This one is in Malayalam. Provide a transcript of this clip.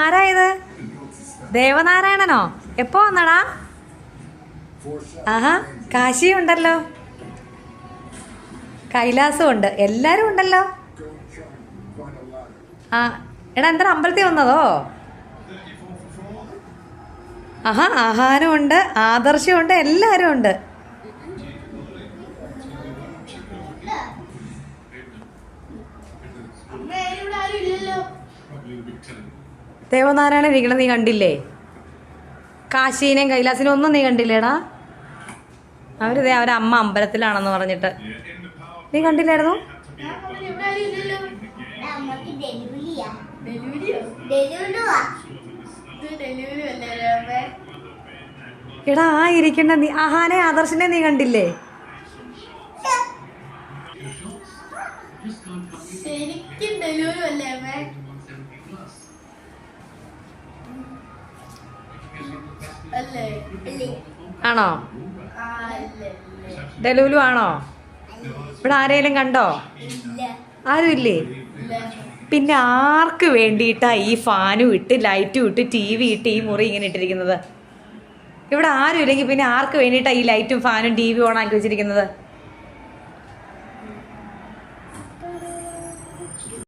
ആരാ ഇത്? ദേവനാരായണനോ? എപ്പോ വന്നടാ? ആഹാ, കാശിയും ഉണ്ടല്ലോ, കൈലാസവും ഉണ്ട്, എല്ലാരും ഉണ്ടല്ലോ. ആ എടാ, എന്താ അമ്പലത്തിൽ വന്നതോ? ആഹാ, ആഹാരം ഉണ്ട്, ആദർശം ഉണ്ട്, എല്ലാരും ഉണ്ട്. ദേവനാരായണൻ ഇരിക്കണം നീ കണ്ടില്ലേ? കാശീനെയും കൈലാസിനെയും ഒന്നും നീ കണ്ടില്ലേടാ? അവരുടെ അമ്മ അമ്പലത്തിലാണെന്ന് പറഞ്ഞിട്ട് നീ കണ്ടില്ലായിരുന്നു? എടാ, ആ ഇരിക്കണ്ട നീ ആഹാനെ ആദർശനെ നീ കണ്ടില്ലേ? ആണോ? ഡെലൂലു ആണോ? ഇവിടെ ആരെങ്കിലും കണ്ടോ? ആരും ഇല്ലേ? പിന്നെ ആർക്ക് വേണ്ടിയിട്ടാ ഈ ഫാനും ഇട്ട് ലൈറ്റും ഇട്ട് ടി വി ഇട്ട് ഈ മുറി ഇങ്ങനെ ഇട്ടിരിക്കുന്നത്? ഇവിടെ ആരും ഇല്ലെങ്കിൽ പിന്നെ ആർക്ക് വേണ്ടിയിട്ടാ ഈ ലൈറ്റും ഫാനും ടി വി ഓൺ ആക്കി വെച്ചിരിക്കുന്നത്?